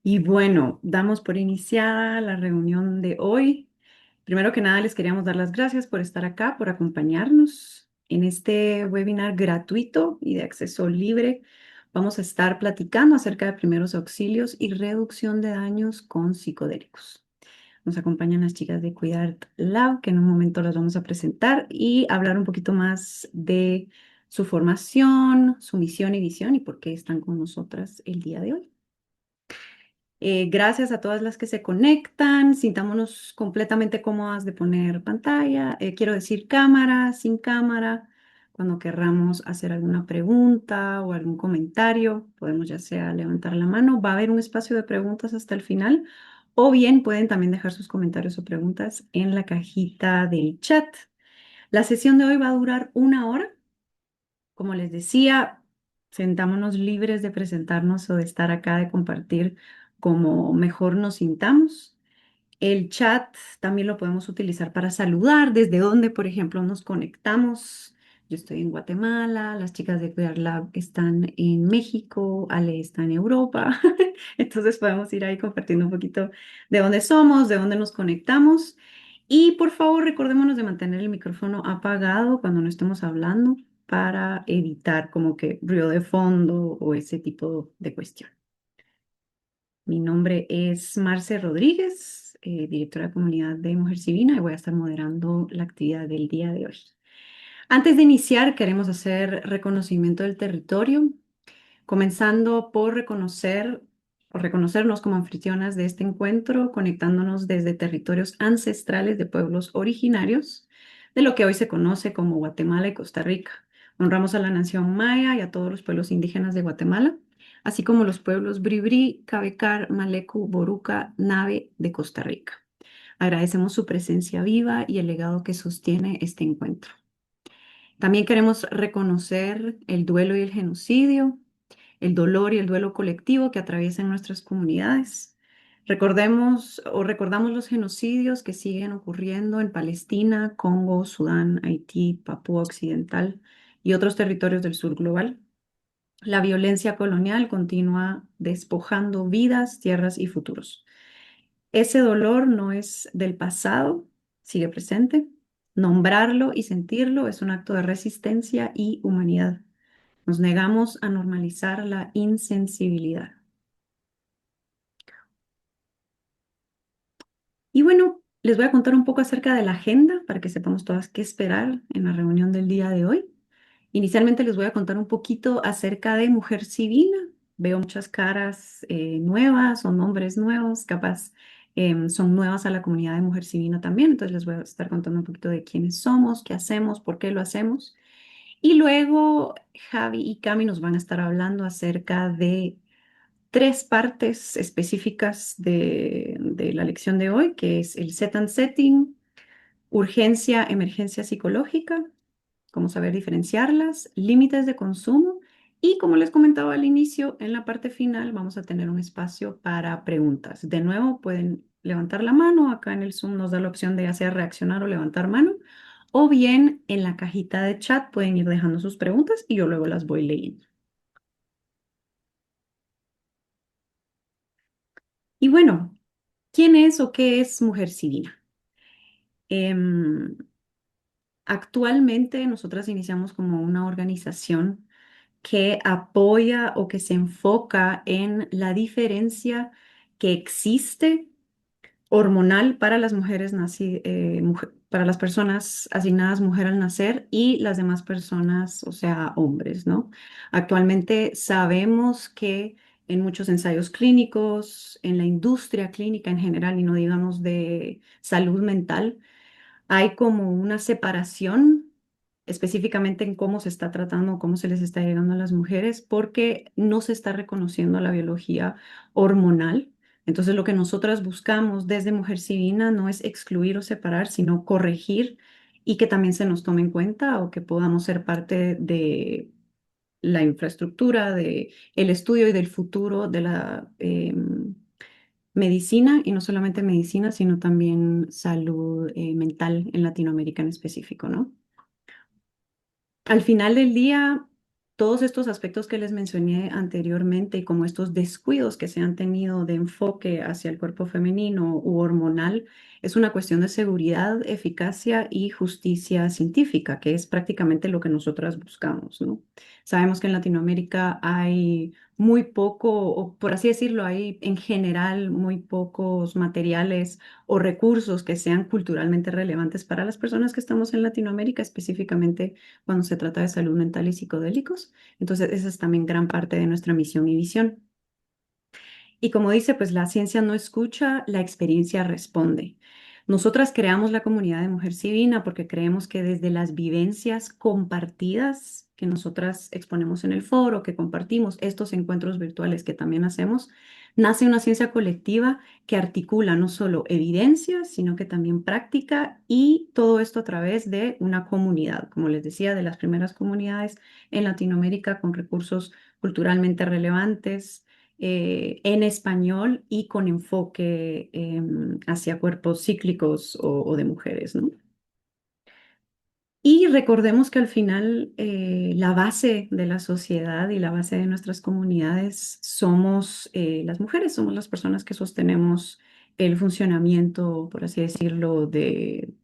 Y bueno, damos por iniciada la reunión de hoy. Primero que nada, les queríamos dar las gracias por estar acá, por acompañarnos en este webinar gratuito y de acceso libre. Vamos a estar platicando acerca de primeros auxilios y reducción de daños con psicodélicos. Nos acompañan las chicas de Cuidar Lab, que en un momento las vamos a presentar y hablar un poquito más de su formación, su misión y visión y por qué están con nosotras el día de hoy. Gracias a todas las que se conectan. Sintámonos completamente cómodas de poner pantalla. Quiero decir cámara, sin cámara. Cuando querramos hacer alguna pregunta o algún comentario, podemos ya sea levantar la mano. Va a haber un espacio de preguntas hasta el final. O bien pueden también dejar sus comentarios o preguntas en la cajita del chat. La sesión de hoy va a durar 1 hora. Como les decía, sentámonos libres de presentarnos o de estar acá, de compartir como mejor nos sintamos. El chat también lo podemos utilizar para saludar, desde donde, por ejemplo, nos conectamos. Yo estoy en Guatemala, las chicas de Cuidar Lab están en México, Ale está en Europa. Entonces podemos ir ahí compartiendo un poquito de dónde somos, de dónde nos conectamos. Y por favor, recordémonos de mantener el micrófono apagado cuando no estemos hablando para evitar como que ruido de fondo o ese tipo de cuestión. Mi nombre es Marce Rodríguez, directora de comunidad de Mujer Civina, y voy a estar moderando la actividad del día de hoy. Antes de iniciar, queremos hacer reconocimiento del territorio, comenzando por reconocer o reconocernos como anfitrionas de este encuentro, conectándonos desde territorios ancestrales de pueblos originarios de lo que hoy se conoce como Guatemala y Costa Rica. Honramos a la nación maya y a todos los pueblos indígenas de Guatemala, así como los pueblos Bribri, Cabecar, Malecu, Boruca, Nave de Costa Rica. Agradecemos su presencia viva y el legado que sostiene este encuentro. También queremos reconocer el duelo y el genocidio, el dolor y el duelo colectivo que atraviesan nuestras comunidades. Recordemos o recordamos los genocidios que siguen ocurriendo en Palestina, Congo, Sudán, Haití, Papúa Occidental y otros territorios del sur global. La violencia colonial continúa despojando vidas, tierras y futuros. Ese dolor no es del pasado, sigue presente. Nombrarlo y sentirlo es un acto de resistencia y humanidad. Nos negamos a normalizar la insensibilidad. Y bueno, les voy a contar un poco acerca de la agenda para que sepamos todas qué esperar en la reunión del día de hoy. Inicialmente les voy a contar un poquito acerca de Mujer Civina. Veo muchas caras nuevas o nombres nuevos, capaz son nuevas a la comunidad de Mujer Civina también. Entonces les voy a estar contando un poquito de quiénes somos, qué hacemos, por qué lo hacemos. Y luego Javi y Cami nos van a estar hablando acerca de tres partes específicas de la lección de hoy, que es el set and setting, urgencia, emergencia psicológica, cómo saber diferenciarlas, límites de consumo y como les comentaba al inicio, en la parte final vamos a tener un espacio para preguntas. De nuevo, pueden levantar la mano, acá en el Zoom nos da la opción de ya sea reaccionar o levantar mano, o bien en la cajita de chat pueden ir dejando sus preguntas y yo luego las voy leyendo. Y bueno, ¿quién es o qué es Mujer Civil? Em, Actualmente nosotras iniciamos como una organización que apoya o que se enfoca en la diferencia que existe hormonal para las mujeres para las personas asignadas mujer al nacer y las demás personas, o sea, hombres, ¿no? Actualmente sabemos que en muchos ensayos clínicos, en la industria clínica en general, y no digamos de salud mental, hay como una separación específicamente en cómo se está tratando, cómo se les está llegando a las mujeres, porque no se está reconociendo la biología hormonal. Entonces, lo que nosotras buscamos desde Mujer Civina no es excluir o separar, sino corregir y que también se nos tome en cuenta o que podamos ser parte de la infraestructura, de el estudio y del futuro de la medicina, y no solamente medicina, sino también salud mental en Latinoamérica en específico, ¿no? Al final del día, todos estos aspectos que les mencioné anteriormente y como estos descuidos que se han tenido de enfoque hacia el cuerpo femenino u hormonal, es una cuestión de seguridad, eficacia y justicia científica, que es prácticamente lo que nosotras buscamos, ¿no? Sabemos que en Latinoamérica hay muy poco, o por así decirlo, hay en general muy pocos materiales o recursos que sean culturalmente relevantes para las personas que estamos en Latinoamérica, específicamente cuando se trata de salud mental y psicodélicos. Entonces, esa es también gran parte de nuestra misión y visión. Y como dice, pues la ciencia no escucha, la experiencia responde. Nosotras creamos la comunidad de Mujer Divina porque creemos que desde las vivencias compartidas que nosotras exponemos en el foro, que compartimos, estos encuentros virtuales que también hacemos, nace una ciencia colectiva que articula no solo evidencias, sino que también práctica y todo esto a través de una comunidad, como les decía, de las primeras comunidades en Latinoamérica con recursos culturalmente relevantes en español y con enfoque hacia cuerpos cíclicos o de mujeres, ¿no? Y recordemos que al final la base de la sociedad y la base de nuestras comunidades somos las mujeres, somos las personas que sostenemos el funcionamiento, por así decirlo, de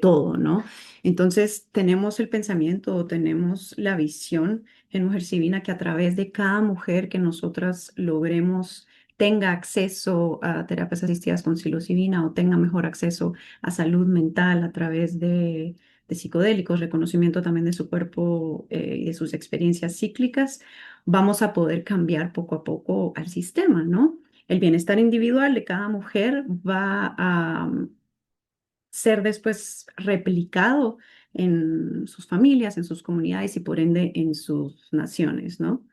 todo, ¿no? Entonces tenemos el pensamiento, tenemos la visión en Mujer Divina que a través de cada mujer que nosotras logremos tenga acceso a terapias asistidas con psilocibina o tenga mejor acceso a salud mental a través de psicodélicos, reconocimiento también de su cuerpo y de sus experiencias cíclicas, vamos a poder cambiar poco a poco al sistema, ¿no? El bienestar individual de cada mujer va a ser después replicado en sus familias, en sus comunidades y por ende en sus naciones, ¿no?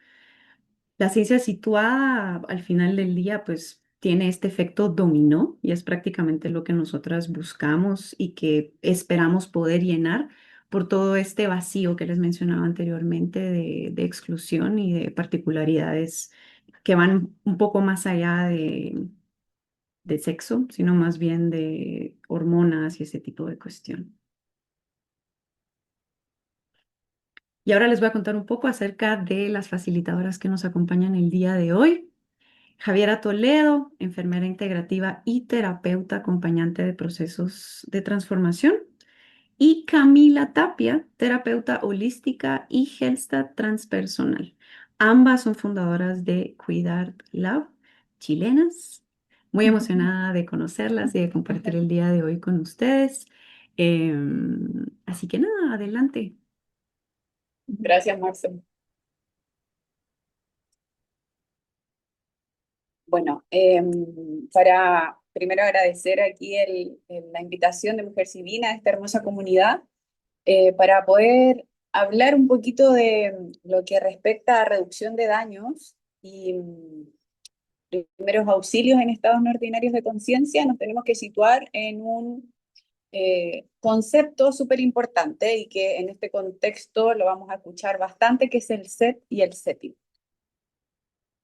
La ciencia situada al final del día, pues tiene este efecto dominó y es prácticamente lo que nosotras buscamos y que esperamos poder llenar por todo este vacío que les mencionaba anteriormente de exclusión y de particularidades que van un poco más allá de sexo, sino más bien de hormonas y ese tipo de cuestión. Y ahora les voy a contar un poco acerca de las facilitadoras que nos acompañan el día de hoy. Javiera Toledo, enfermera integrativa y terapeuta acompañante de procesos de transformación. Y Camila Tapia, terapeuta holística y Gestalt transpersonal. Ambas son fundadoras de Cuidar Lab, chilenas. Muy emocionada de conocerlas y de compartir el día de hoy con ustedes. Así que nada, adelante. Gracias, Marcel. Bueno, para primero agradecer aquí la invitación de Mujer Divina a esta hermosa comunidad para poder hablar un poquito de lo que respecta a reducción de daños y primeros auxilios en estados no ordinarios de conciencia. Nos tenemos que situar en un concepto súper importante y que en este contexto lo vamos a escuchar bastante, que es el set y el setting.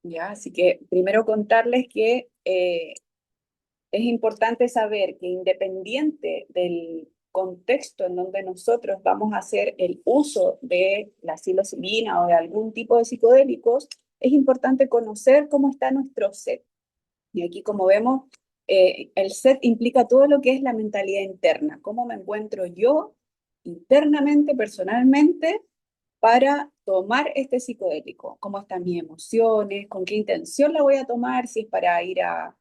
¿Ya? Así que primero contarles que es importante saber que independiente del contexto en donde nosotros vamos a hacer el uso de la psilocibina o de algún tipo de psicodélicos, es importante conocer cómo está nuestro set. Y aquí, como vemos, el set implica todo lo que es la mentalidad interna, cómo me encuentro yo internamente, personalmente, para tomar este psicodélico, cómo están mis emociones, con qué intención la voy a tomar, si es para ir a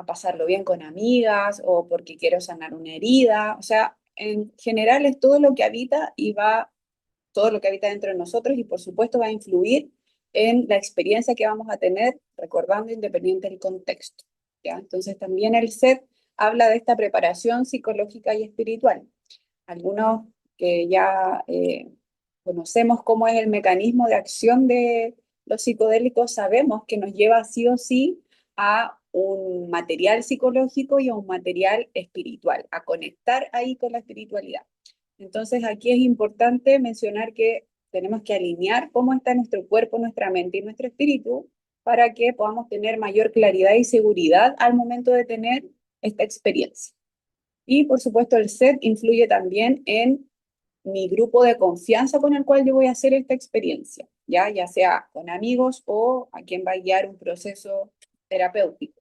pasarlo bien con amigas o porque quiero sanar una herida. O sea, en general es todo lo que habita y va, todo lo que habita dentro de nosotros y por supuesto va a influir en la experiencia que vamos a tener, recordando independiente del contexto. ¿Ya? Entonces también el set habla de esta preparación psicológica y espiritual. Algunos que ya conocemos cómo es el mecanismo de acción de los psicodélicos, sabemos que nos lleva sí o sí a un material psicológico y a un material espiritual, a conectar ahí con la espiritualidad. Entonces aquí es importante mencionar que tenemos que alinear cómo está nuestro cuerpo, nuestra mente y nuestro espíritu para que podamos tener mayor claridad y seguridad al momento de tener esta experiencia. Y por supuesto el set influye también en mi grupo de confianza con el cual yo voy a hacer esta experiencia. ya sea con amigos o a quien va a guiar un proceso terapéutico.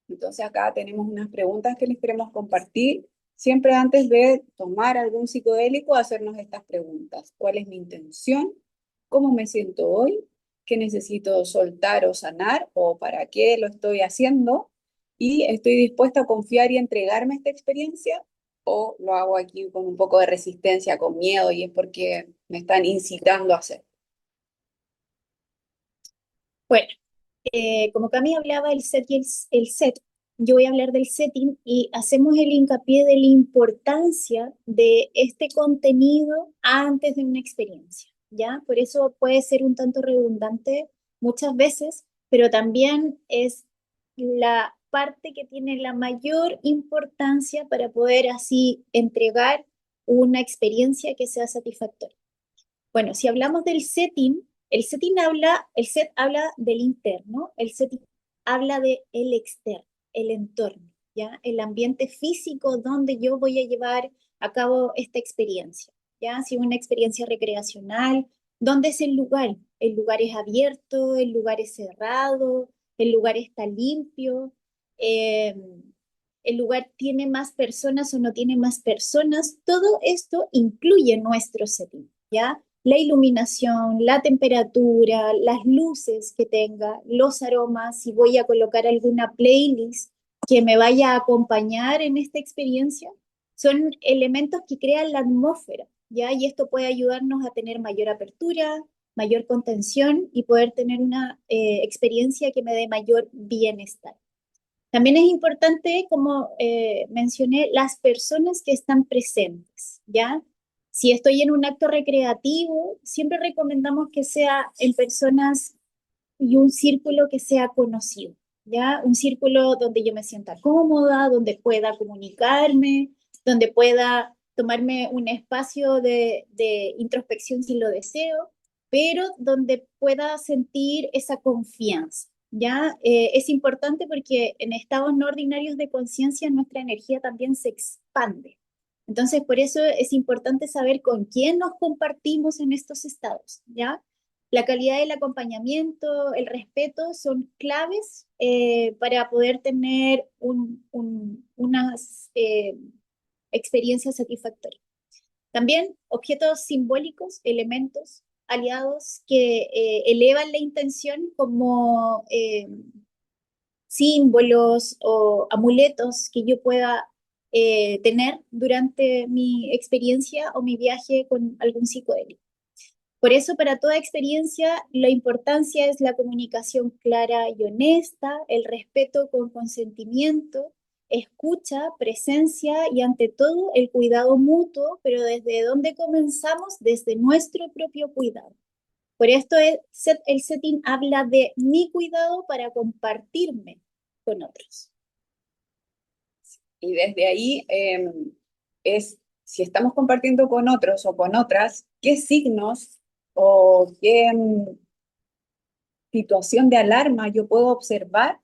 Entonces acá tenemos unas preguntas que les queremos compartir. Siempre antes de tomar algún psicodélico, hacernos estas preguntas. ¿Cuál es mi intención? ¿Cómo me siento hoy? ¿Qué necesito soltar o sanar? ¿O para qué lo estoy haciendo? ¿Y estoy dispuesta a confiar y entregarme esta experiencia? ¿O lo hago aquí con un poco de resistencia, con miedo y es porque me están incitando a hacer? Bueno, como Cami hablaba del set y el set, yo voy a hablar del setting y hacemos el hincapié de la importancia de este contenido antes de una experiencia, ¿ya? Por eso puede ser un tanto redundante muchas veces, pero también es la parte que tiene la mayor importancia para poder así entregar una experiencia que sea satisfactoria. Bueno, si hablamos del setting, el set habla del interno, el setting habla de el externo, el entorno, ¿ya? El ambiente físico donde yo voy a llevar a cabo esta experiencia, ¿ya? Si es una experiencia recreacional, ¿dónde es el lugar? El lugar es abierto, el lugar es cerrado, el lugar está limpio, eh, el lugar tiene más personas o no tiene más personas. Todo esto incluye nuestro setting, ¿ya? La iluminación, la temperatura, las luces que tenga, los aromas, si voy a colocar alguna playlist que me vaya a acompañar en esta experiencia, son elementos que crean la atmósfera, ¿ya? Y esto puede ayudarnos a tener mayor apertura, mayor contención y poder tener una experiencia que me dé mayor bienestar. También es importante, como mencioné, las personas que están presentes, ¿ya? Si estoy en un acto recreativo, siempre recomendamos que sea en personas y un círculo que sea conocido, ¿ya? Un círculo donde yo me sienta cómoda, donde pueda comunicarme, donde pueda tomarme un espacio de introspección si lo deseo, pero donde pueda sentir esa confianza, ¿ya? Es importante porque en estados no ordinarios de conciencia nuestra energía también se expande. Entonces, por eso es importante saber con quién nos compartimos en estos estados, ¿ya? La calidad del acompañamiento, el respeto son claves para poder tener unas experiencias satisfactorias. También objetos simbólicos, elementos aliados que elevan la intención como símbolos o amuletos que yo pueda tener durante mi experiencia o mi viaje con algún psicodélico. Por eso, para toda experiencia, la importancia es la comunicación clara y honesta, el respeto con consentimiento, escucha, presencia y ante todo el cuidado mutuo, pero desde dónde comenzamos, desde nuestro propio cuidado. Por esto el setting habla de mi cuidado para compartirme con otros. Y desde ahí es, si estamos compartiendo con otros o con otras, ¿qué signos o qué situación de alarma yo puedo observar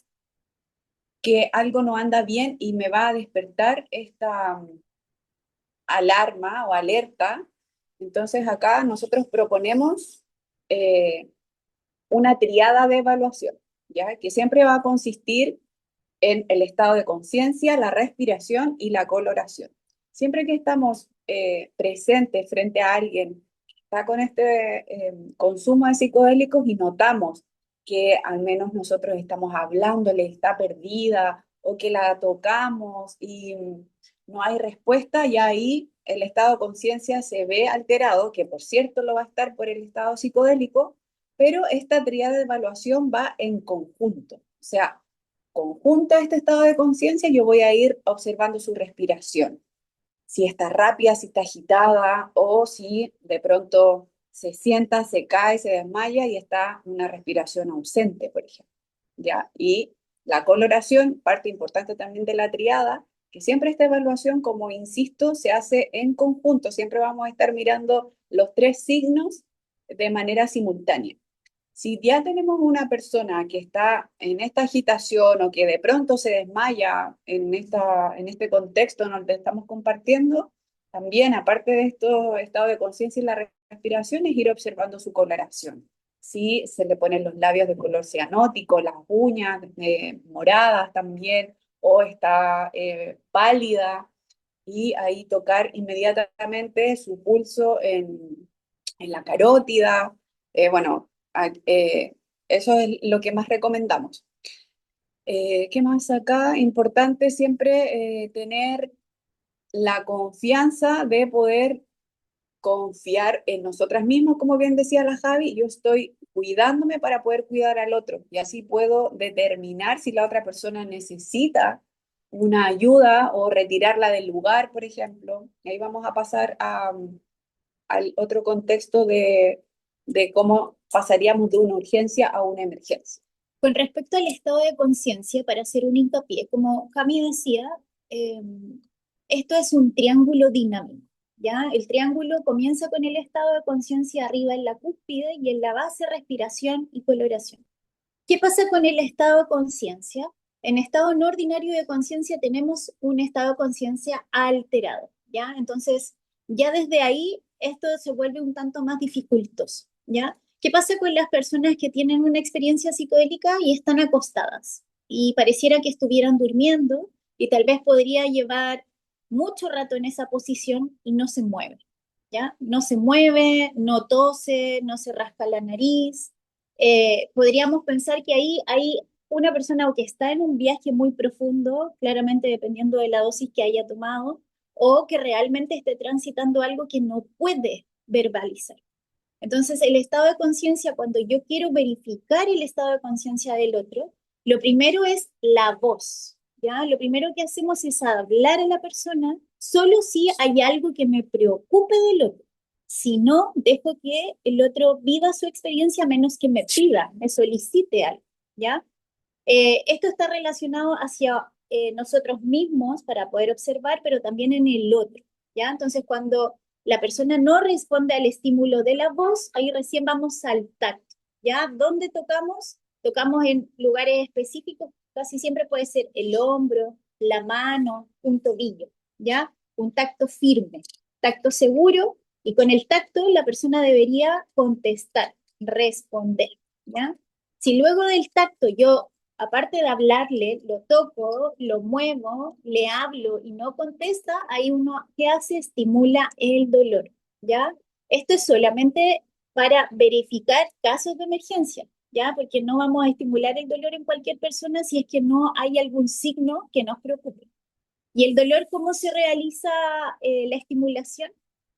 que algo no anda bien y me va a despertar esta alarma o alerta? Entonces acá nosotros proponemos eh, una triada de evaluación, ¿ya? Que siempre va a consistir en el estado de conciencia, la respiración y la coloración. Siempre que estamos presentes frente a alguien que está con este consumo de psicodélicos y notamos que al menos nosotros estamos hablándole, está perdida o que la tocamos y no hay respuesta, y ahí el estado de conciencia se ve alterado, que por cierto lo va a estar por el estado psicodélico, pero esta tríada de evaluación va en conjunto. O sea, conjunta este estado de conciencia, yo voy a ir observando su respiración. Si está rápida, si está agitada o si de pronto se sienta, se cae, se desmaya y está una respiración ausente, por ejemplo. ¿Ya? Y la coloración, parte importante también de la triada, que siempre esta evaluación, como insisto, se hace en conjunto. Siempre vamos a estar mirando los tres signos de manera simultánea. Si ya tenemos una persona que está en esta agitación o que de pronto se desmaya en este contexto en el que estamos compartiendo, también aparte de esto, estado de conciencia y la respiración, es ir observando su coloración. si se le ponen los labios de color cianótico, las uñas moradas también, o está pálida, y ahí tocar inmediatamente su pulso en la carótida. Bueno, eso es lo que más recomendamos. ¿Qué más acá? Importante siempre tener la confianza de poder confiar en nosotras mismas, como bien decía la Javi. Yo estoy cuidándome para poder cuidar al otro, y así puedo determinar si la otra persona necesita una ayuda o retirarla del lugar, por ejemplo. Y ahí vamos a pasar al otro contexto de cómo pasaríamos de una urgencia a una emergencia. Con respecto al estado de conciencia, para hacer un hincapié, como Cami decía, eh, esto es un triángulo dinámico, ¿ya? El triángulo comienza con el estado de conciencia arriba en la cúspide y en la base respiración y coloración. ¿Qué pasa con el estado de conciencia? En estado no ordinario de conciencia tenemos un estado de conciencia alterado, ¿ya? Entonces, ya desde ahí esto se vuelve un tanto más dificultoso, ¿ya? ¿Qué pasa con las personas que tienen una experiencia psicodélica y están acostadas? Y pareciera que estuvieran durmiendo y tal vez podría llevar mucho rato en esa posición y no se mueve, ¿ya? No se mueve, no tose, no se rasca la nariz. Podríamos pensar que ahí hay una persona o que está en un viaje muy profundo, claramente dependiendo de la dosis que haya tomado, o que realmente esté transitando algo que no puede verbalizar. Entonces, el estado de conciencia, cuando yo quiero verificar el estado de conciencia del otro, lo primero es la voz, ¿ya? Lo primero que hacemos es hablar a la persona solo si hay algo que me preocupe del otro. Si no, dejo que el otro viva su experiencia a menos que me pida, me solicite algo, ¿ya? Esto está relacionado hacia nosotros mismos para poder observar, pero también en el otro, ¿ya? Entonces, cuando la persona no responde al estímulo de la voz, ahí recién vamos al tacto, ¿ya? ¿Dónde tocamos? Tocamos en lugares específicos, casi siempre puede ser el hombro, la mano, un tobillo, ¿ya? Un tacto firme, tacto seguro, y con el tacto la persona debería contestar, responder, ¿ya? Si luego del tacto yo, aparte de hablarle, lo toco, lo muevo, le hablo y no contesta, ahí uno, ¿qué hace? Estimula el dolor, ¿ya? Esto es solamente para verificar casos de emergencia, ¿ya? Porque no vamos a estimular el dolor en cualquier persona si es que no hay algún signo que nos preocupe. ¿Y el dolor cómo se realiza la estimulación?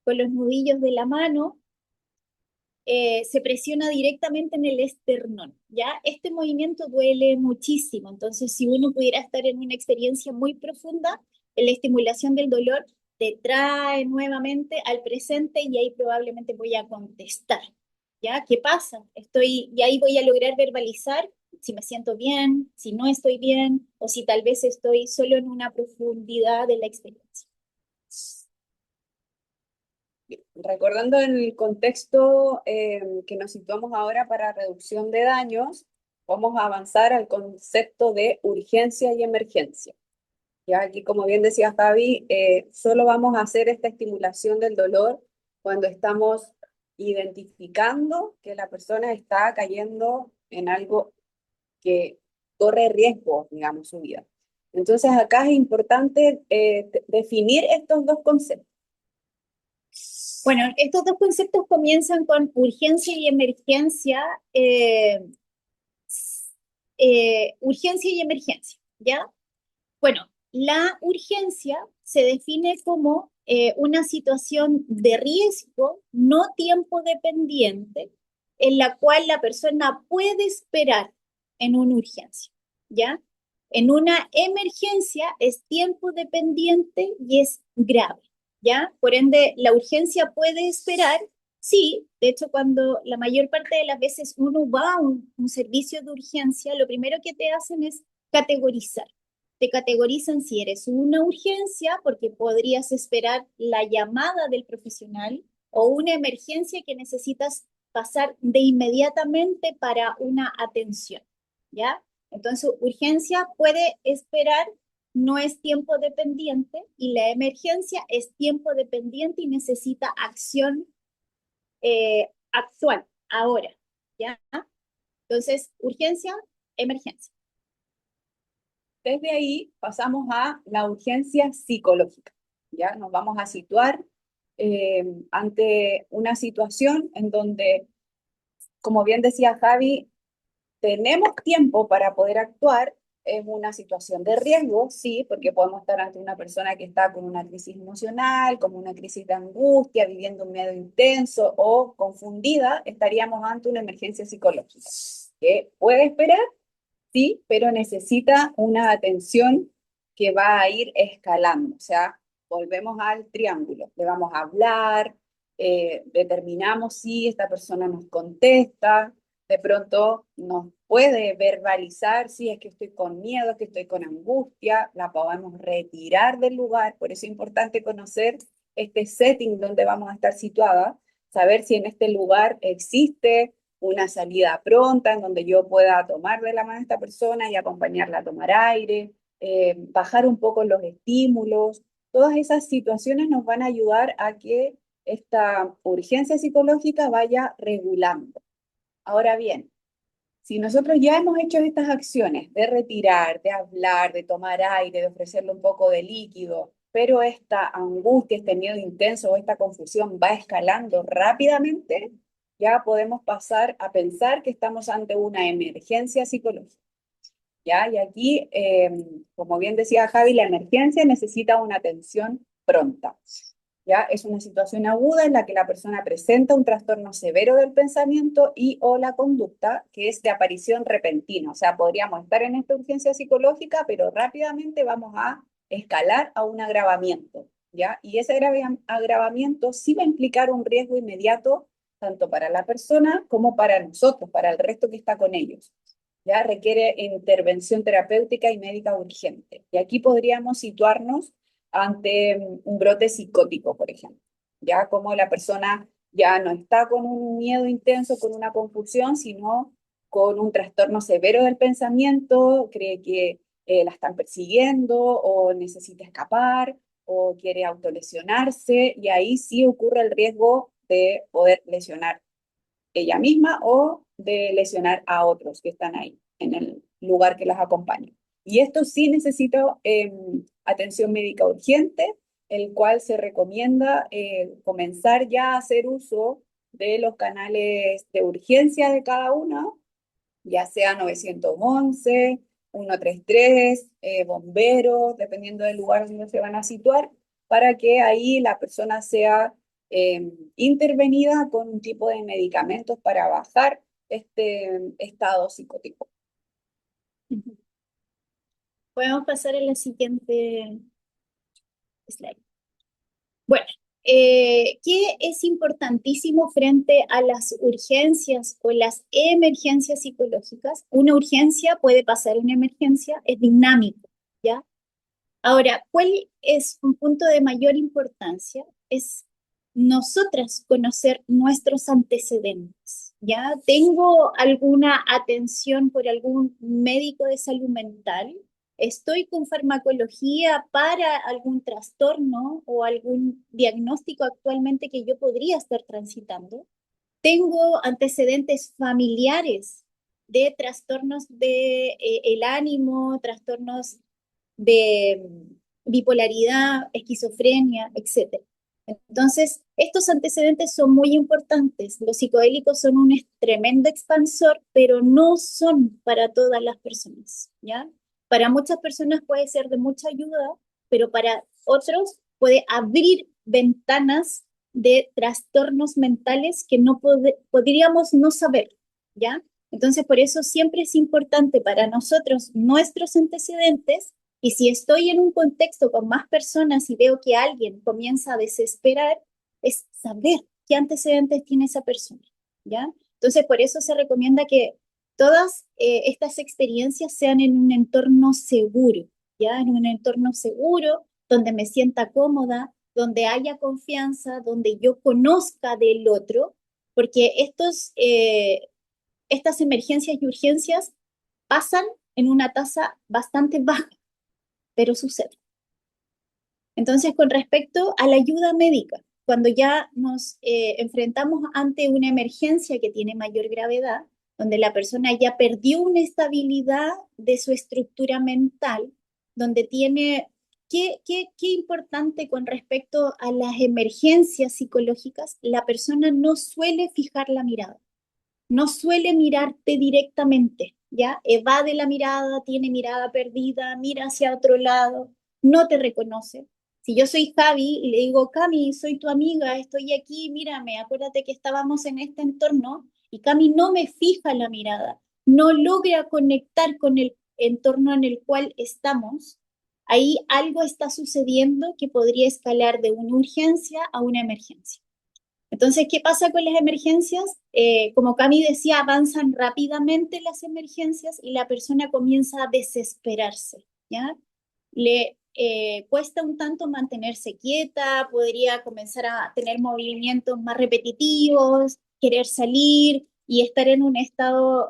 Con los nudillos de la mano, se presiona directamente en el esternón, ¿ya? Este movimiento duele muchísimo, entonces si uno pudiera estar en una experiencia muy profunda, la estimulación del dolor te trae nuevamente al presente y ahí probablemente voy a contestar, ¿ya? ¿Qué pasa? Y ahí voy a lograr verbalizar si me siento bien, si no estoy bien, o si tal vez estoy solo en una profundidad de la experiencia. Recordando el contexto que nos situamos ahora para reducción de daños, vamos a avanzar al concepto de urgencia y emergencia. Ya aquí, como bien decía Javi, solo vamos a hacer esta estimulación del dolor cuando estamos identificando que la persona está cayendo en algo que corre riesgo, digamos, su vida. Entonces, acá es importante definir estos dos conceptos. Bueno, estos dos conceptos comienzan con urgencia y emergencia, urgencia y emergencia, ¿ya? Bueno, la urgencia se define como una situación de riesgo no tiempo dependiente en la cual la persona puede esperar en una urgencia, ¿ya? En una emergencia es tiempo dependiente y es grave, ¿ya? Por ende, la urgencia puede esperar, sí. De hecho, cuando la mayor parte de las veces uno va a un servicio de urgencia, lo primero que te hacen es categorizar. Te categorizan si eres una urgencia porque podrías esperar la llamada del profesional o una emergencia que necesitas pasar de inmediatamente para una atención, ¿ya? Entonces, urgencia puede esperar, no es tiempo dependiente, y la emergencia es tiempo dependiente y necesita acción actual, ahora. ¿ya? Entonces, urgencia, emergencia. Desde ahí pasamos a la urgencia psicológica. ¿Ya? Nos vamos a situar ante una situación en donde, como bien decía Javi, tenemos tiempo para poder actuar. Es una situación de riesgo, sí, porque podemos estar ante una persona que está con una crisis emocional, con una crisis de angustia, viviendo un miedo intenso o confundida, estaríamos ante una emergencia psicológica, que puede esperar, sí, pero necesita una atención que va a ir escalando. O sea, volvemos al triángulo. Le vamos a hablar, determinamos si esta persona nos contesta, de pronto nos puede verbalizar si es que estoy con miedo, que estoy con angustia, la podemos retirar del lugar. Por eso es importante conocer este setting donde vamos a estar situada, saber si en este lugar existe una salida pronta en donde yo pueda tomar de la mano a esta persona y acompañarla a tomar aire, bajar un poco los estímulos. Todas esas situaciones nos van a ayudar a que esta urgencia psicológica vaya regulando. Ahora bien, si nosotros ya hemos hecho estas acciones de retirar, de hablar, de tomar aire, de ofrecerle un poco de líquido, pero esta angustia, este miedo intenso o esta confusión va escalando rápidamente, ya podemos pasar a pensar que estamos ante una emergencia psicológica. ¿Ya? Y aquí, como bien decía Javi, la emergencia necesita una atención pronta. ¿Ya? Es una situación aguda en la que la persona presenta un trastorno severo del pensamiento y o la conducta que es de aparición repentina. O sea, podríamos estar en esta urgencia psicológica, pero rápidamente vamos a escalar a un agravamiento. ¿Ya? Y ese agravamiento sí va a implicar un riesgo inmediato tanto para la persona como para nosotros, para el resto que está con ellos. ¿Ya? Requiere intervención terapéutica y médica urgente. Y aquí podríamos situarnos ante un brote psicótico, por ejemplo, ya como la persona ya no está con un miedo intenso, con una confusión, sino con un trastorno severo del pensamiento, cree que la están persiguiendo o necesita escapar o quiere autolesionarse, y ahí sí ocurre el riesgo de poder lesionar ella misma o de lesionar a otros que están ahí en el lugar que las acompaña. Y esto sí necesita atención médica urgente, el cual se recomienda comenzar ya a hacer uso de los canales de urgencia de cada uno, ya sea 911, 133, bomberos, dependiendo del lugar donde se van a situar, para que ahí la persona sea intervenida con un tipo de medicamentos para bajar este estado psicótico. Podemos pasar a la siguiente slide. Bueno, ¿qué es importantísimo frente a las urgencias o las emergencias psicológicas? Una urgencia puede pasar una emergencia, es dinámico, ¿ya? Ahora, ¿cuál es un punto de mayor importancia? Es nosotras conocer nuestros antecedentes, ¿ya? ¿Tengo alguna atención por algún médico de salud mental? ¿Estoy con farmacología para algún trastorno o algún diagnóstico actualmente que yo podría estar transitando? ¿Tengo antecedentes familiares de trastornos de el ánimo, trastornos de bipolaridad, esquizofrenia, etcétera? Entonces, estos antecedentes son muy importantes. Los psicodélicos son un tremendo expansor, pero no son para todas las personas, ¿ya? Para muchas personas puede ser de mucha ayuda, pero para otros puede abrir ventanas de trastornos mentales que no podríamos no saber, ¿ya? Entonces, por eso siempre es importante para nosotros nuestros antecedentes, y si estoy en un contexto con más personas y veo que alguien comienza a desesperar, es saber qué antecedentes tiene esa persona, ¿ya? Entonces, por eso se recomienda que todas estas experiencias sean en un entorno seguro, ¿ya? En un entorno seguro, donde me sienta cómoda, donde haya confianza, donde yo conozca del otro, porque estas emergencias y urgencias pasan en una tasa bastante baja, pero sucede. Entonces, con respecto a la ayuda médica, cuando ya nos enfrentamos ante una emergencia que tiene mayor gravedad, donde la persona ya perdió una estabilidad de su estructura mental, donde tiene, qué importante con respecto a las emergencias psicológicas, la persona no suele fijar la mirada, no suele mirarte directamente, ¿ya? Evade la mirada, tiene mirada perdida, mira hacia otro lado, no te reconoce. Si yo soy Javi y le digo, Cami, soy tu amiga, estoy aquí, mírame, acuérdate que estábamos en este entorno, y Cami no me fija la mirada, no logra conectar con el entorno en el cual estamos, ahí algo está sucediendo que podría escalar de una urgencia a una emergencia. Entonces, ¿qué pasa con las emergencias? Como Cami decía, avanzan rápidamente las emergencias y la persona comienza a desesperarse, ¿ya? Le cuesta un tanto mantenerse quieta, podría comenzar a tener movimientos más repetitivos, querer salir y estar en un estado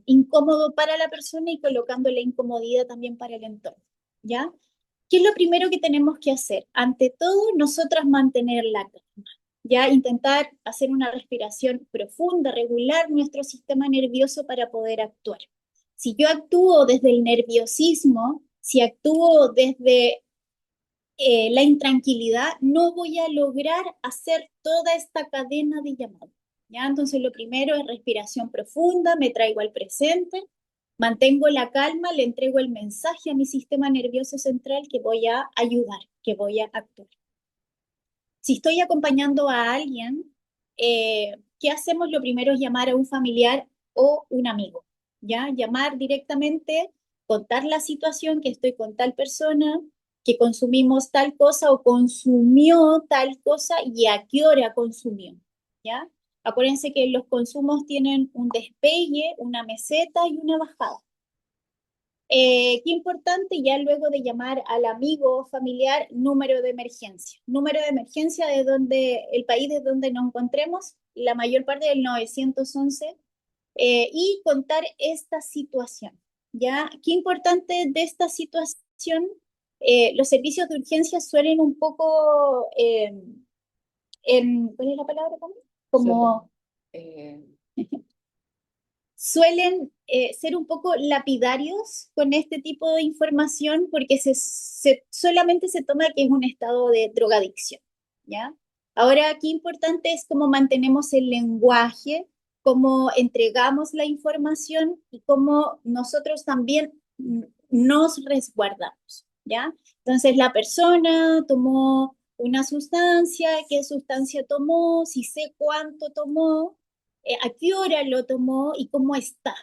incómodo para la persona y colocando la incomodidad también para el entorno, ¿ya? ¿Qué es lo primero que tenemos que hacer? Ante todo, nosotras mantener la calma, ya intentar hacer una respiración profunda, regular nuestro sistema nervioso para poder actuar. Si yo actúo desde el nerviosismo, si actúo desde la intranquilidad, no voy a lograr hacer toda esta cadena de llamados. ¿Ya? Entonces lo primero es respiración profunda, me traigo al presente, mantengo la calma, le entrego el mensaje a mi sistema nervioso central que voy a ayudar, que voy a actuar. Si estoy acompañando a alguien, ¿qué hacemos? Lo primero es llamar a un familiar o un amigo, ¿ya? Llamar directamente, contar la situación que estoy con tal persona, que consumimos tal cosa o consumió tal cosa y a qué hora consumió, ¿ya? Acuérdense que los consumos tienen un despegue, una meseta y una bajada. Qué importante ya luego de llamar al amigo o familiar, número de emergencia. Número de emergencia de donde, el país de donde nos encontremos, la mayor parte del 911, y contar esta situación. ¿Ya? Qué importante de esta situación, los servicios de urgencia suelen un poco, ¿cuál es la palabra? Como Eh, suelen ser un poco lapidarios con este tipo de información porque solamente se toma que es un estado de drogadicción, ¿ya? Ahora, aquí importante es cómo mantenemos el lenguaje, cómo entregamos la información y cómo nosotros también nos resguardamos, ¿ya? Entonces, la persona tomó una sustancia, qué sustancia tomó, si sé cuánto tomó, a qué hora lo tomó y cómo está,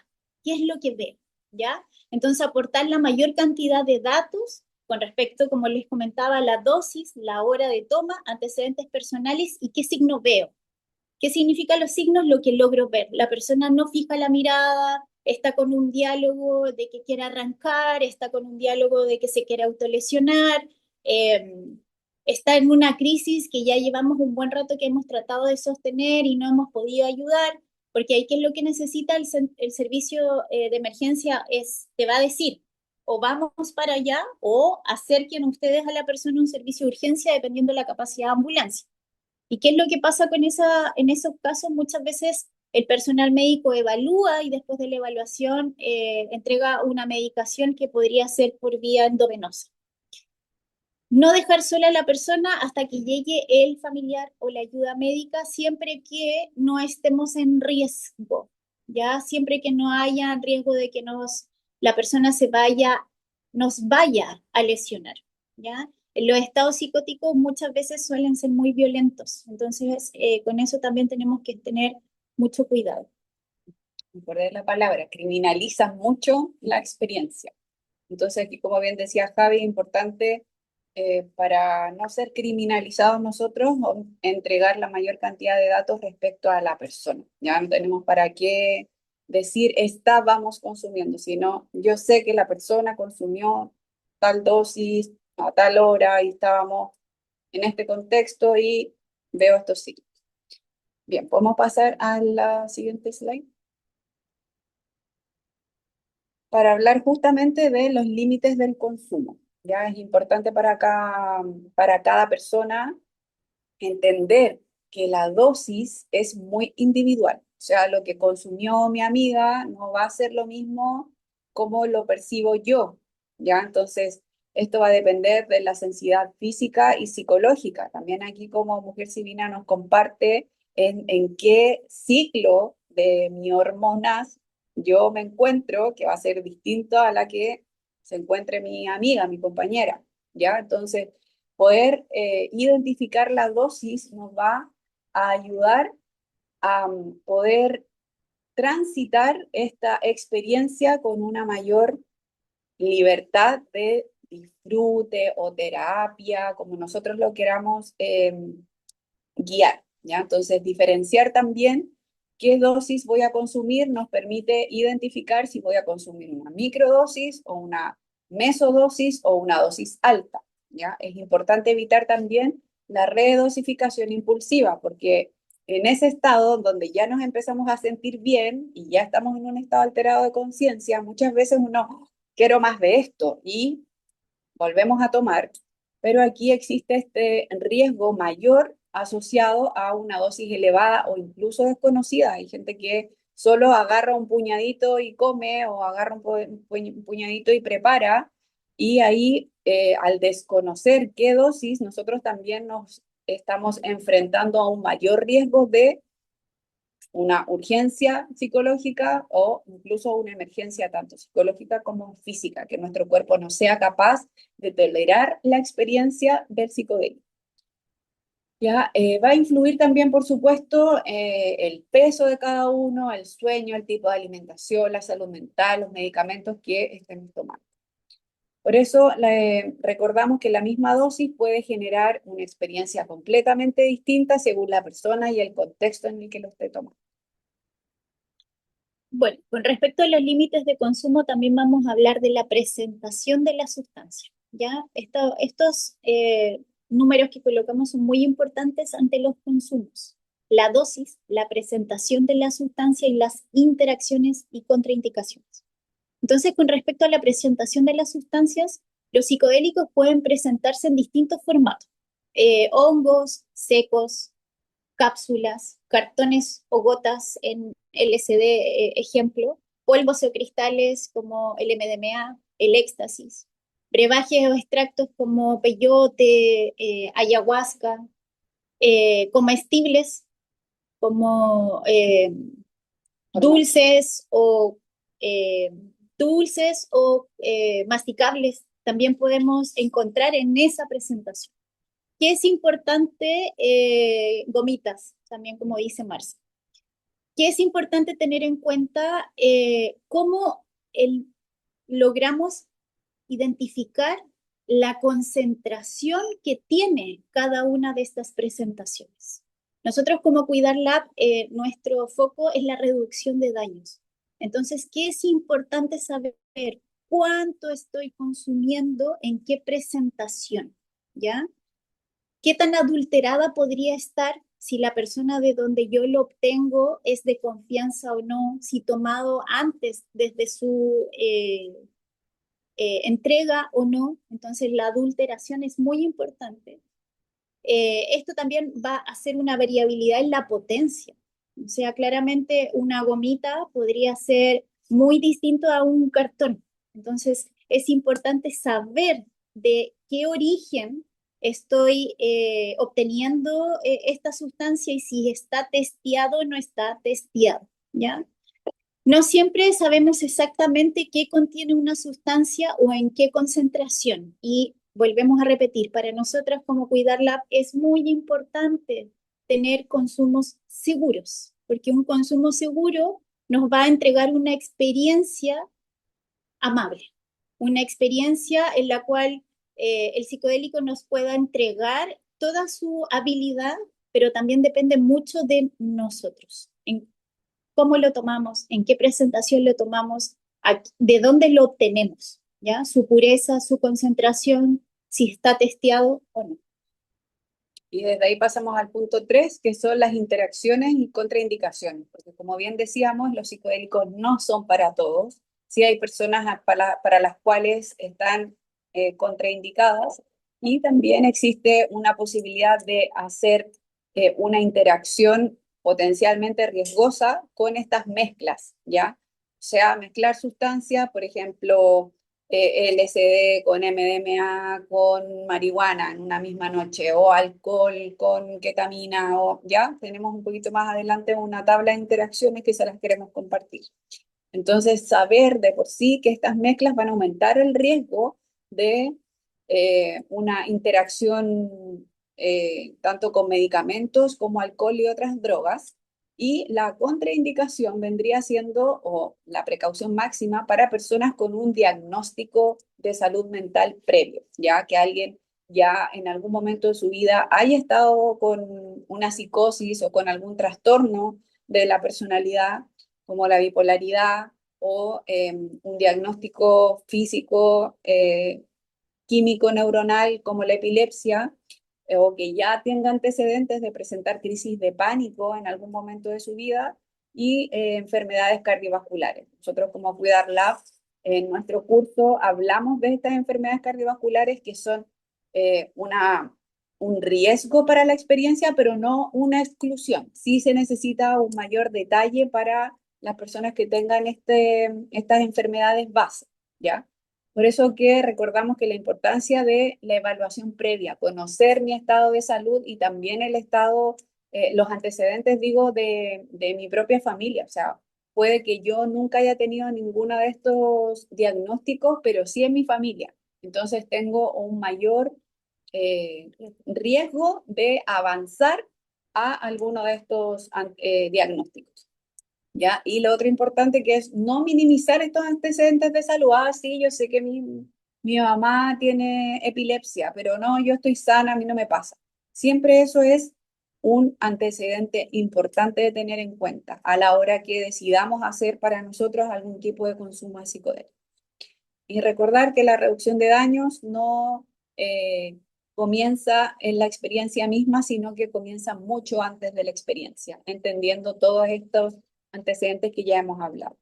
qué es lo que ve, ¿ya? Entonces, aportar la mayor cantidad de datos con respecto, como les comentaba, a la dosis, la hora de toma, antecedentes personales y qué signo veo. ¿Qué significan los signos? Lo que logro ver. La persona no fija la mirada, está con un diálogo de que quiere arrancar, está con un diálogo de que se quiere autolesionar, está en una crisis que ya llevamos un buen rato que hemos tratado de sostener y no hemos podido ayudar, porque ahí qué es lo que necesita el servicio de emergencia es, te va a decir, o vamos para allá o acerquen ustedes a la persona un servicio de urgencia dependiendo de la capacidad de ambulancia. ¿Y qué es lo que pasa con en esos casos? Muchas veces el personal médico evalúa y después de la evaluación entrega una medicación que podría ser por vía endovenosa. No dejar sola a la persona hasta que llegue el familiar o la ayuda médica, siempre que no estemos en riesgo, ¿ya? Siempre que no haya riesgo de que la persona nos vaya a lesionar, ¿ya? Los estados psicóticos muchas veces suelen ser muy violentos, entonces con eso también tenemos que tener mucho cuidado. Me acordé de la palabra, criminalizan mucho la experiencia. Entonces, aquí, como bien decía Javi, importante para no ser criminalizados nosotros, entregar la mayor cantidad de datos respecto a la persona. Ya no tenemos para qué decir estábamos consumiendo, sino yo sé que la persona consumió tal dosis a tal hora y estábamos en este contexto y veo estos signos. Bien, podemos pasar a la siguiente slide para hablar justamente de los límites del consumo. Ya es importante para cada persona entender que la dosis es muy individual. O sea, lo que consumió mi amiga no va a ser lo mismo como lo percibo yo, ¿ya? Entonces, esto va a depender de la sensibilidad física y psicológica. También aquí como Mujer Sivina nos comparte en qué ciclo de mi hormonas yo me encuentro, que va a ser distinto a la que se encuentre mi amiga, mi compañera, ¿ya? Entonces, poder identificar la dosis nos va a ayudar a poder transitar esta experiencia con una mayor libertad de disfrute o terapia, como nosotros lo queramos guiar, ¿ya? Entonces, diferenciar también qué dosis voy a consumir nos permite identificar si voy a consumir una microdosis o una mesodosis o una dosis alta, ¿ya? Es importante evitar también la redosificación impulsiva, porque en ese estado donde ya nos empezamos a sentir bien y ya estamos en un estado alterado de conciencia, muchas veces uno quiero más de esto y volvemos a tomar, pero aquí existe este riesgo mayor asociado a una dosis elevada o incluso desconocida. Hay gente que solo agarra un puñadito y come o agarra un puñadito y prepara y ahí al desconocer qué dosis, nosotros también nos estamos enfrentando a un mayor riesgo de una urgencia psicológica o incluso una emergencia tanto psicológica como física, que nuestro cuerpo no sea capaz de tolerar la experiencia del psicodélico. Ya, va a influir también, por supuesto, el peso de cada uno, el sueño, el tipo de alimentación, la salud mental, los medicamentos que estemos tomando. Por eso recordamos que la misma dosis puede generar una experiencia completamente distinta según la persona y el contexto en el que lo esté tomando. Bueno, con respecto a los límites de consumo, también vamos a hablar de la presentación de la sustancia, ¿ya? Estos números que colocamos son muy importantes ante los consumos. La dosis, la presentación de la sustancia y las interacciones y contraindicaciones. Entonces, con respecto a la presentación de las sustancias, los psicodélicos pueden presentarse en distintos formatos. Hongos, secos, cápsulas, cartones o gotas en LSD, ejemplo, polvos o cristales como el MDMA, el éxtasis, brebajes o extractos como peyote, ayahuasca, comestibles como dulces o eh, masticables también podemos encontrar en esa presentación. ¿Qué es importante? Gomitas, también como dice Marcia. ¿Qué es importante tener en cuenta? Cómo logramos identificar la concentración que tiene cada una de estas presentaciones. Nosotros como Cuidar Lab, nuestro foco es la reducción de daños. Entonces, ¿qué es importante saber? ¿Cuánto estoy consumiendo? ¿En qué presentación? ¿Ya? ¿Qué tan adulterada podría estar si la persona de donde yo lo obtengo es de confianza o no? Si tomado antes desde su entrega o no. Entonces la adulteración es muy importante. Esto también va a hacer una variabilidad en la potencia. O sea, claramente una gomita podría ser muy distinto a un cartón. Entonces es importante saber de qué origen estoy obteniendo esta sustancia y si está testeado o no está testeado, ¿ya? No siempre sabemos exactamente qué contiene una sustancia o en qué concentración. Y volvemos a repetir, para nosotras como Cuidar Lab es muy importante tener consumos seguros, porque un consumo seguro nos va a entregar una experiencia amable, una experiencia en la cual el psicodélico nos pueda entregar toda su habilidad, pero también depende mucho de nosotros, en cómo lo tomamos, en qué presentación lo tomamos, de dónde lo obtenemos, ¿ya? Su pureza, su concentración, si está testeado o no. Y desde ahí pasamos al punto 3, que son las interacciones y contraindicaciones, porque como bien decíamos, los psicodélicos no son para todos. Sí hay personas para las cuales están contraindicadas, Y también existe una posibilidad de hacer una interacción potencialmente riesgosa con estas mezclas, ¿ya? O sea, mezclar sustancias, por ejemplo, LSD con MDMA, con marihuana en una misma noche, o alcohol con ketamina, o ya tenemos un poquito más adelante una tabla de interacciones que se las queremos compartir. Entonces, saber de por sí que estas mezclas van a aumentar el riesgo de una interacción tanto con medicamentos como alcohol y otras drogas. Y la contraindicación vendría siendo, o la precaución máxima, para personas con un diagnóstico de salud mental previo, ya que alguien ya en algún momento de su vida haya estado con una psicosis o con algún trastorno de la personalidad como la bipolaridad o un diagnóstico físico, químico neuronal como la epilepsia, o que ya tenga antecedentes de presentar crisis de pánico en algún momento de su vida y enfermedades cardiovasculares. Nosotros como Cuidar Lab, en nuestro curso hablamos de estas enfermedades cardiovasculares que son un riesgo para la experiencia, pero no una exclusión. Sí se necesita un mayor detalle para las personas que tengan estas enfermedades base, ¿ya? Por eso que recordamos que la importancia de la evaluación previa, conocer mi estado de salud y también el estado, los antecedentes, digo, de mi propia familia. O sea, puede que yo nunca haya tenido ninguno de estos diagnósticos, pero sí en mi familia. Entonces tengo un mayor riesgo de avanzar a alguno de estos diagnósticos. ¿Ya? Y lo otro importante que es no minimizar estos antecedentes de salud. Ah, sí, yo sé que mi mamá tiene epilepsia, pero no, yo estoy sana, a mí no me pasa. Siempre eso es un antecedente importante de tener en cuenta a la hora que decidamos hacer para nosotros algún tipo de consumo de psicodélicos. Y recordar que la reducción de daños no comienza en la experiencia misma, sino que comienza mucho antes de la experiencia, entendiendo todos estos antecedentes que ya hemos hablado.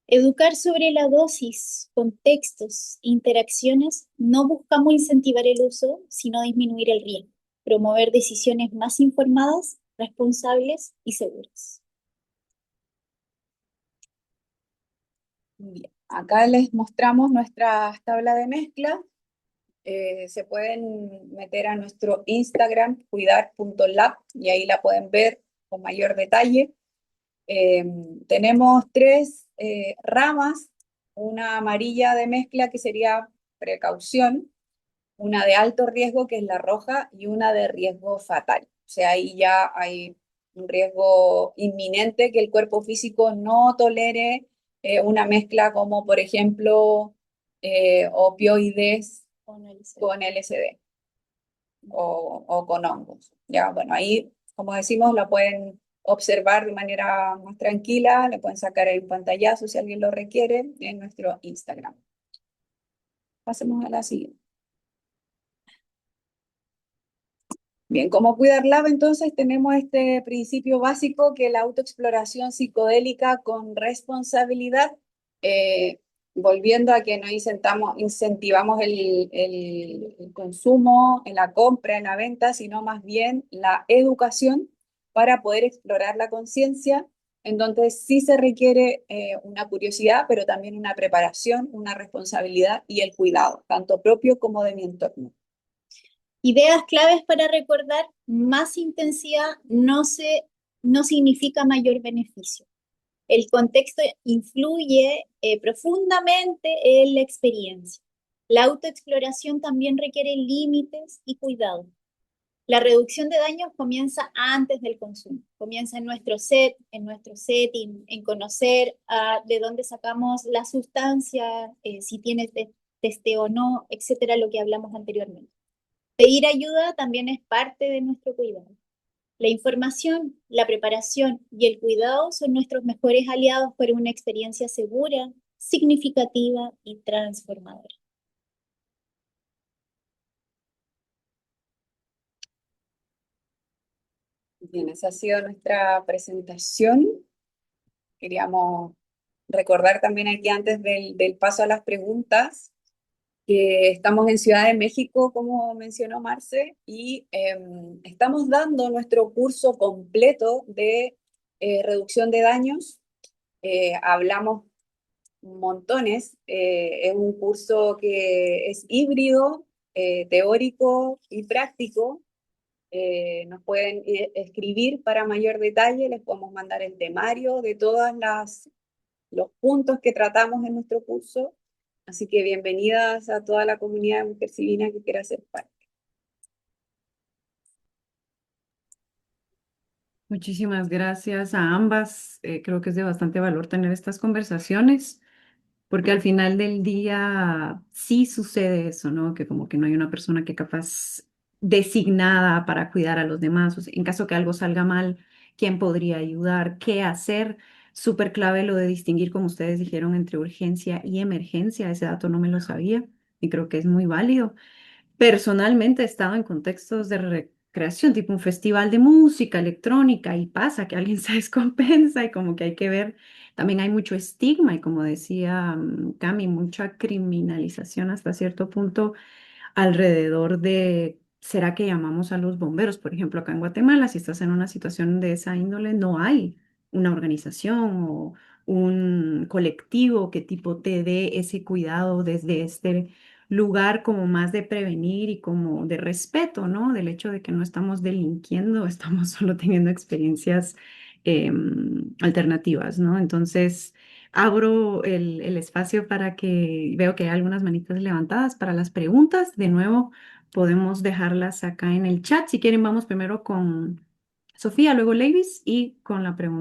Educar sobre la dosis, contextos, interacciones, no buscamos incentivar el uso, sino disminuir el riesgo, promover decisiones más informadas, responsables y seguras. Bien. Acá les mostramos nuestras tablas de mezcla. Se pueden meter a nuestro Instagram, cuidar.lab, y ahí la pueden ver con mayor detalle. Eh, Tenemos tres ramas, una amarilla de mezcla que sería precaución, una de alto riesgo que es la roja y una de riesgo fatal. O sea, ahí ya hay un riesgo inminente que el cuerpo físico no tolere una mezcla como por ejemplo opioides Con el ser. con LSD o con hongos. Ya, bueno, ahí, como decimos, la pueden observar de manera más tranquila, le pueden sacar ahí un pantallazo si alguien lo requiere en nuestro Instagram. Pasemos a la siguiente. Bien, ¿cómo Cuidar Lab? Entonces tenemos este principio básico que es la autoexploración psicodélica con responsabilidad, eh, volviendo a que no incentivamos el consumo, en la compra, en la venta, sino más bien la educación para poder explorar la conciencia, en donde sí se requiere una curiosidad, pero también una preparación, una responsabilidad y el cuidado, tanto propio como de mi entorno. Ideas claves para recordar: más intensidad no significa mayor beneficio. El contexto influye profundamente en la experiencia. La autoexploración también requiere límites y cuidado. La reducción de daños comienza antes del consumo, comienza en nuestro set, en nuestro setting, en conocer de dónde sacamos la sustancia, si tiene testeo o no, etcétera, lo que hablamos anteriormente. Pedir ayuda también es parte de nuestro cuidado. La información, la preparación y el cuidado son nuestros mejores aliados para una experiencia segura, significativa y transformadora. Bien, esa ha sido nuestra presentación. Queríamos recordar también aquí antes del paso a las preguntas que estamos en Ciudad de México, como mencionó Marce, y estamos dando nuestro curso completo de reducción de daños. Hablamos montones. Es un curso que es híbrido, teórico y práctico. Nos pueden escribir para mayor detalle, les podemos mandar el temario de todas los puntos que tratamos en nuestro curso. Así que bienvenidas a toda la comunidad de Mujer Civina que quiera ser parte. Muchísimas gracias a ambas. Creo que es de bastante valor tener estas conversaciones, porque al final del día sí sucede eso, ¿no? Que como que no hay una persona que capaz designada para cuidar a los demás. O sea, en caso que algo salga mal, ¿quién podría ayudar? ¿Qué hacer? Súper clave lo de distinguir, como ustedes dijeron, entre urgencia y emergencia. Ese dato no me lo sabía y creo que es muy válido. Personalmente he estado en contextos de recreación, tipo un festival de música electrónica, y pasa que alguien se descompensa y como que hay que ver, también hay mucho estigma y como decía Cami, mucha criminalización hasta cierto punto alrededor de, ¿será que llamamos a los bomberos? Por ejemplo, acá en Guatemala, si estás en una situación de esa índole, no hay una organización o un colectivo que tipo te dé ese cuidado desde este lugar como más de prevenir y como de respeto, ¿no? Del hecho de que no estamos delinquiendo, estamos solo teniendo experiencias alternativas, ¿no? Entonces, abro el espacio para que veo que hay algunas manitas levantadas para las preguntas. De nuevo, podemos dejarlas acá en el chat. Si quieren, vamos primero con Sofía, luego Ladies y con la pregunta.